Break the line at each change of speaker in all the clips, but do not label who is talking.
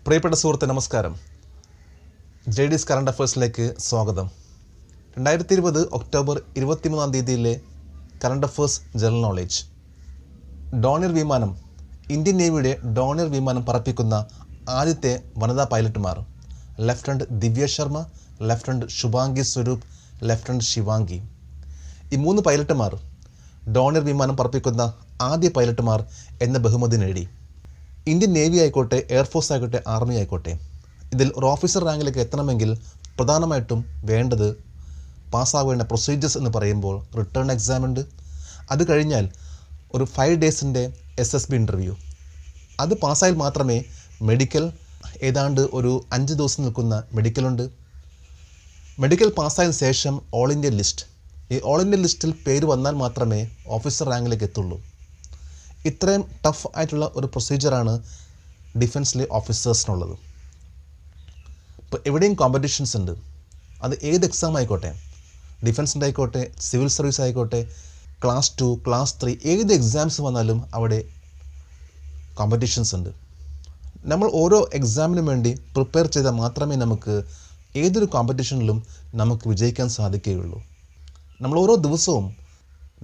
പ്രിയപ്പെട്ട സുഹൃത്തെ നമസ്കാരം. JD's കറണ്ട് അഫയേഴ്സിലേക്ക് സ്വാഗതം. 2020 October 23 current affairs general knowledge. Dornier വിമാനം, ഇന്ത്യൻ നേവിയുടെ ഡോണിയർ വിമാനം പറപ്പിക്കുന്ന ആദ്യത്തെ വനിതാ പൈലറ്റുമാർ lieutenant Divya Sharma, lieutenant Shubhangi Swaroop, lieutenant Shivangi. ഈ 3 പൈലറ്റുമാർ ഡോണിയർ വിമാനം പറപ്പിക്കുന്ന ആദ്യ പൈലറ്റുമാർ എന്ന ബഹുമതി നേടി. ഇന്ത്യൻ നേവി ആയിക്കോട്ടെ, എയർഫോഴ്സ് ആയിക്കോട്ടെ, ആർമി ആയിക്കോട്ടെ, ഇതിൽ ഒരു ഓഫീസർ റാങ്കിലേക്ക് എത്തണമെങ്കിൽ പ്രധാനമായിട്ടും വേണ്ടത് പാസ്സാവേണ്ട പ്രൊസീജിയേഴ്സ് എന്ന് പറയുമ്പോൾ റിട്ടേൺ എക്സാം ഉണ്ട്. അത് കഴിഞ്ഞാൽ ഒരു 5 ഡേയ്സിൻ്റെ SSB ഇൻ്റർവ്യൂ. അത് പാസ്സായാൽ മാത്രമേ മെഡിക്കൽ, ഏതാണ്ട് ഒരു 5 ദിവസം നിൽക്കുന്ന മെഡിക്കലുണ്ട്. മെഡിക്കൽ പാസ്സായതിനു ശേഷം ഓൾ ഇന്ത്യ ലിസ്റ്റ്. ഈ ഓൾ ഇന്ത്യ ലിസ്റ്റിൽ പേര് വന്നാൽ മാത്രമേ ഓഫീസർ റാങ്കിലേക്ക് എത്തുള്ളൂ. ഇത്രയും ടഫ് ആയിട്ടുള്ള ഒരു പ്രൊസീജിയറാണ് ഡിഫൻസിലെ ഓഫീസേഴ്സിനുള്ളത്. ഇപ്പോൾ എവിടെയും കോമ്പറ്റീഷൻസ് ഉണ്ട്. അത് ഏത് എക്സാം ആയിക്കോട്ടെ, ഡിഫൻസിൻ്റെ ആയിക്കോട്ടെ, സിവിൽ സർവീസ് ആയിക്കോട്ടെ, ക്ലാസ് 2, ക്ലാസ് 3, ഏത് എക്സാംസ് വന്നാലും അവിടെ കോമ്പറ്റീഷൻസ് ഉണ്ട്. നമ്മൾ ഓരോ എക്സാമിനും വേണ്ടി പ്രിപ്പയർ ചെയ്താൽ മാത്രമേ നമുക്ക് ഏതൊരു കോമ്പറ്റീഷനിലും നമുക്ക് വിജയിക്കാൻ സാധിക്കുകയുള്ളൂ. നമ്മൾ ഓരോ ദിവസവും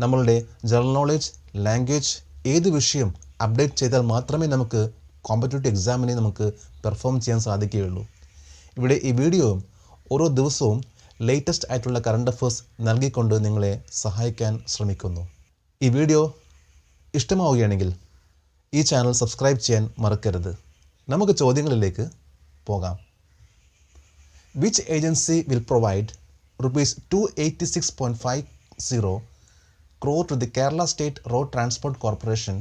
നമ്മളുടെ ജനറൽ നോളേജ്, ലാംഗ്വേജ്, ഏത് വിഷയം അപ്ഡേറ്റ് ചെയ്താൽ മാത്രമേ നമുക്ക് കോമ്പറ്റേറ്റീവ് എക്സാമിനെ നമുക്ക് പെർഫോം ചെയ്യാൻ സാധിക്കുകയുള്ളൂ. ഇവിടെ ഈ വീഡിയോ ഓരോ ദിവസവും ലേറ്റസ്റ്റ് ആയിട്ടുള്ള കറണ്ട് അഫയേഴ്സ് നൽകിക്കൊണ്ട് നിങ്ങളെ സഹായിക്കാൻ ശ്രമിക്കുന്നു. ഈ വീഡിയോ ഇഷ്ടമാവുകയാണെങ്കിൽ ഈ ചാനൽ സബ്സ്ക്രൈബ് ചെയ്യാൻ മറക്കരുത്. നമുക്ക് ചോദ്യങ്ങളിലേക്ക് പോകാം. Which agency will provide ₹286.50 crore to the Kerala State Road Transport Corporation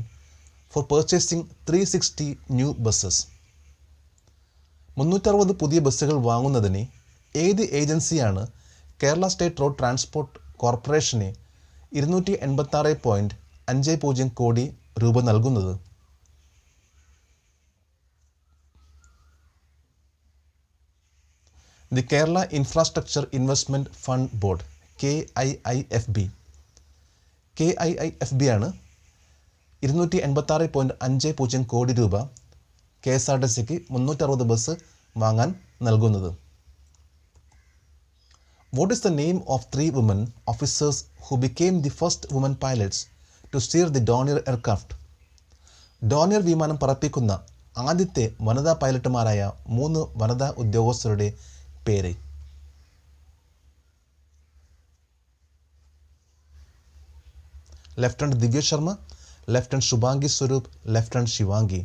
for purchasing 360 new buses? 360 പുതിയ ബസ്സുകൾ വാങ്ങുന്നതിന് ഏത് ഏജൻസിയാണ് Kerala state road transport corporation 286.50 കോടി രൂപ നൽകുന്നത്? The Kerala infrastructure investment fund board, KIIFB. KIIFB ആണ് 286.50 കോടി രൂപ KSRTCക്ക് 360 ബസ് വാങ്ങാൻ നൽകുന്നത്. What is the name of 3 women officers who became the first women pilots to steer the Dornier aircraft? Dornier വിമാനം പറപ്പിക്കുന്ന ആദ്യത്തെ വനിതാ പൈലറ്റുമാരായ 3 വനിതാ ഉദ്യോഗസ്ഥരുടെ പേര്. Lieutenant Divya Sharma, lieutenant Shubhangi Swaroop, lieutenant Shivangi.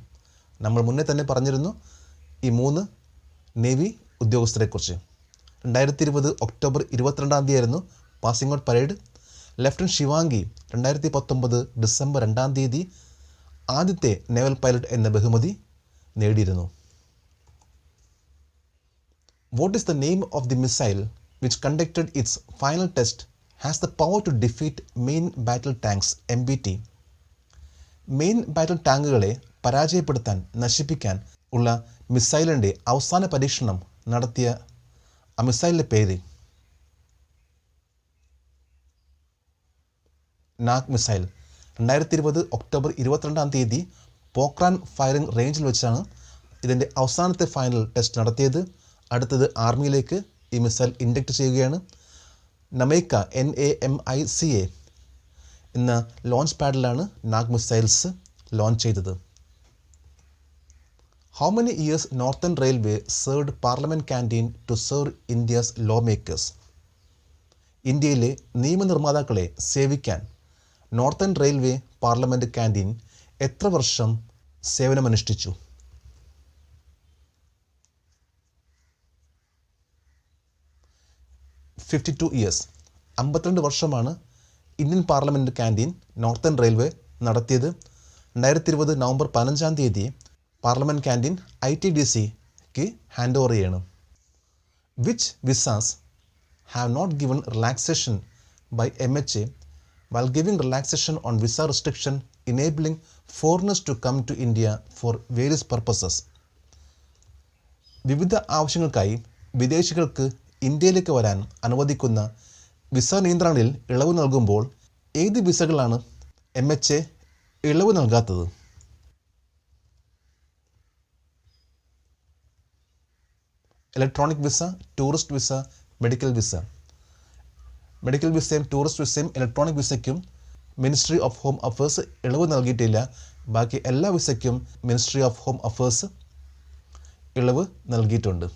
നമ്മൾ മുന്നേ തന്നെ പറഞ്ഞിരുന്നു ഈ 3 നേവി ഉദ്യോഗസ്ഥരെക്കുറിച്ച്. 2020 October 22 passing out parade. Lieutenant Shivangi 2019 December 2 ആദ്യത്തെ നേവൽ പൈലറ്റ് എന്ന ബഹുമതി നേടിയിരുന്നു. What is the name of the missile which conducted its final test has the power to defeat main battle tanks, MBT? Main ബാറ്റിൽ ടാങ്കുകളെ പരാജയപ്പെടുത്താൻ, നശിപ്പിക്കാൻ ഉള്ള മിസൈലിൻ്റെ അവസാന പരീക്ഷണം നടത്തിയ ആ മിസൈലിൻ്റെ പേര് നാഗ് മിസൈൽ. 2020 ഒക്ടോബർ 22 പോക്രാൻ ഫയറിംഗ് റേഞ്ചിൽ വെച്ചാണ് ഇതിൻ്റെ അവസാനത്തെ ഫൈനൽ ടെസ്റ്റ് നടത്തിയത്. അടുത്തത് ആർമിയിലേക്ക് ഈ മിസൈൽ ഇൻഡക്റ്റ് ചെയ്യുകയാണ്. നമൈക്ക NAMICA എന്ന ലോഞ്ച് പാഡിലാണ് നാഗ് മിസൈൽസ് ലോഞ്ച് ചെയ്തത്. How many years northern railway served parliament canteen to serve India's law makers? ഇന്ത്യയിലെ നിയമനിർമ്മാതാക്കളെ സേവിക്കാൻ നോർത്തേൺ റെയിൽവേ പാർലമെൻറ്റ് ക്യാൻറ്റീൻ എത്ര വർഷം സേവനമനുഷ്ഠിച്ചു? 52 ഇയേഴ്സ്. 52 വർഷമാണ് Indian parliament canteen northern railway നടത്തിയത്. 2020 നവംബർ 15 പാർലമെൻറ്റ് ക്യാൻറ്റീൻ ITDCക്ക് ഹാൻഡ് ഓവർ ചെയ്യണം. Which visas have not given relaxation by MHA while giving relaxation on visa restriction enabling foreigners to come to India for various purposes? വിവിധ ആവശ്യങ്ങൾക്കായി വിദേശികൾക്ക് ഇന്ത്യയിലേക്ക് വരാൻ അനുവദിക്കുന്ന visa നിയന്ത്രണങ്ങളിൽ ഇളവ് നൽകുമ്പോൾ ഏത് വിസകളാണ് MHA ഇളവ് നൽകാത്തത്? Electronic visa, tourist visa, medical visa. Medical വിസയും ടൂറിസ്റ്റ് വിസയും ഇലക്ട്രോണിക് വിസയ്ക്കും മിനിസ്ട്രി ഓഫ് ഹോം അഫേഴ്സ് ഇളവ് നൽകിയിട്ടില്ല. ബാക്കി എല്ലാ വിസയ്ക്കും മിനിസ്ട്രി ഓഫ് ഹോം അഫേഴ്സ് ഇളവ് നൽകിയിട്ടുണ്ട്.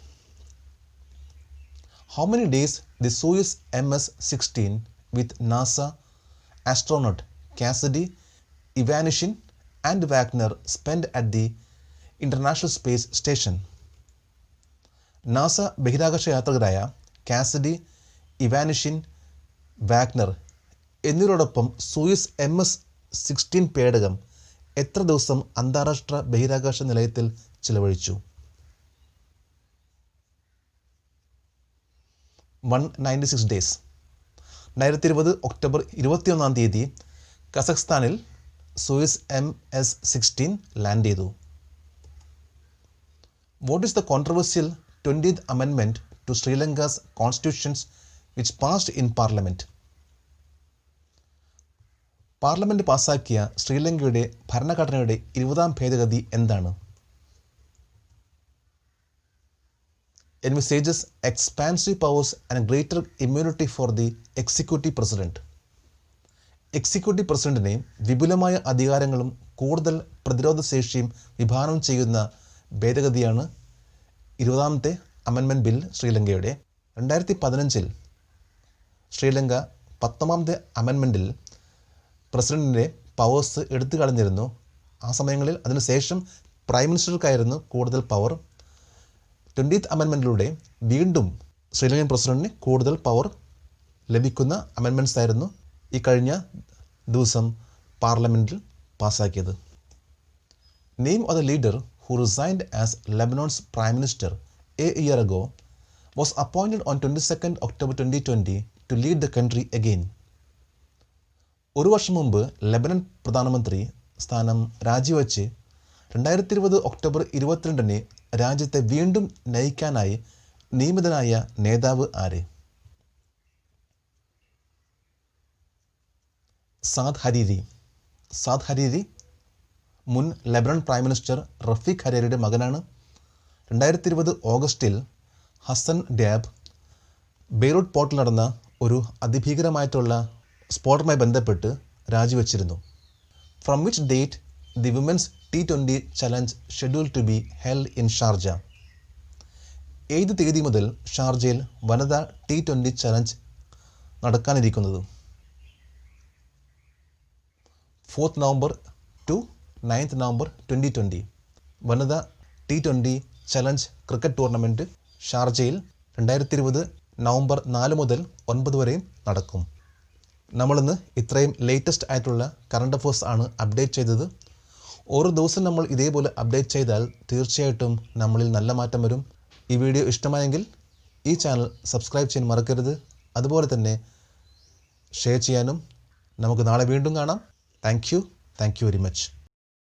How many days the Soyuz MS-16 with NASA astronaut Cassidy, Ivanishyn and Wagner spent at the International Space Station? NASA ബഹിരാകാശ യാത്രികരായ കാസിഡി, ഇവാനിഷിൻ, വാഗ്നർ എന്നിവരോടൊപ്പം സോയുസ് MS-16 പേടകം എത്ര ദിവസം അന്താരാഷ്ട്ര ബഹിരാകാശ നിലയത്തിൽ ചിലവഴിച്ചു? 196 days. 2020 ഒക്ടോബർ 21 കസഖ്സ്ഥാനിൽ സോയുസ് MS-16 ലാൻഡ് ചെയ്തു. What is the controversial 20th amendment to Sri Lanka's constitution which passed in parliament? Parliament പാസാക്കിയ ശ്രീലങ്കയുടെ ഭരണഘടനയുടെ 20ാം ഭേദഗതി എന്താണ്? Envisages expansive powers and greater immunity for the executive president. Executive പ്രസിഡന്റിനെ വിപുലമായ അധികാരങ്ങളും കൂടുതൽ പ്രതിരോധ ശേഷിയും വിഭാവനം ചെയ്യുന്ന ഭേദഗതിയാണ് 20ാമത്തെ അമെൻമെൻറ്റ് ബിൽ ശ്രീലങ്കയുടെ. 2015 ശ്രീലങ്ക 19ാമത്തെ അമെൻമെൻറ്റിൽ പ്രസിഡന്റിൻ്റെ പവേഴ്സ് എടുത്തു കളഞ്ഞിരുന്നു. ആ സമയങ്ങളിൽ അതിനുശേഷം പ്രൈം മിനിസ്റ്റർക്കായിരുന്നു കൂടുതൽ പവർ. 20th അമെൻമെൻറ്റിലൂടെ വീണ്ടും ശ്രീലങ്കൻ പ്രസിഡന്റിന് കൂടുതൽ പവർ ലഭിക്കുന്ന അമെൻമെൻറ്റ്സ് ആയിരുന്നു ഈ കഴിഞ്ഞ ദിവസം പാർലമെൻറ്റിൽ പാസ്സാക്കിയത്. Name of the leader who resigned as Lebanon's Prime Minister a year ago was appointed on 22nd October 2020 to lead the country again. ഒരു വർഷം മുമ്പ് ലെബനൻ പ്രധാനമന്ത്രി സ്ഥാനം രാജിവെച്ച് 2020 ഒക്ടോബർ 22 രാജ്യത്തെ വീണ്ടും നയിക്കാനായി നിയമിതനായ നേതാവ് ആര്? Saad Hariri. സാദ് ഹരീരി മുൻ ലെബനൻ പ്രൈം മിനിസ്റ്റർ റഫീഖ് ഹരീരിയുടെ മകനാണ്. 2020 ഓഗസ്റ്റിൽ ഹസൻ ഡ്യാബ് ബെയ്റൂട്ട് പോർട്ടിൽ നടന്ന ഒരു അതിഭീകരമായിട്ടുള്ള സ്ഫോടനവുമായി ബന്ധപ്പെട്ട് രാജിവെച്ചിരുന്നു. From which date the women's T20 challenge schedule to be held in Sharjah? ഏത് തീയതി മുതൽ ഷാർജയിൽ വനിതാ T20 ചലഞ്ച് നടക്കാനിരിക്കുന്നത്? 4th November to 9th November 2020 വനിതാ T20 ചലഞ്ച് ക്രിക്കറ്റ് ടൂർണമെൻറ്റ് ഷാർജയിൽ 2020 നവംബർ 4 മുതൽ 9 വരെയും നടക്കും. നമ്മളിന്ന് ഇത്രയും ലേറ്റസ്റ്റ് ആയിട്ടുള്ള കറണ്ട് അഫേഴ്സ് ആണ് അപ്ഡേറ്റ് ചെയ്തത്. ഓരോ ദിവസം നമ്മൾ ഇതേപോലെ അപ്ഡേറ്റ് ചെയ്താൽ തീർച്ചയായിട്ടും നമ്മളിൽ നല്ല മാറ്റം വരും. ഈ വീഡിയോ ഇഷ്ടമായെങ്കിൽ ഈ ചാനൽ സബ്സ്ക്രൈബ് ചെയ്യാൻ മറക്കരുത്. അതുപോലെ തന്നെ ഷെയർ ചെയ്യാനും. നമുക്ക് നാളെ വീണ്ടും കാണാം. Thank you very much.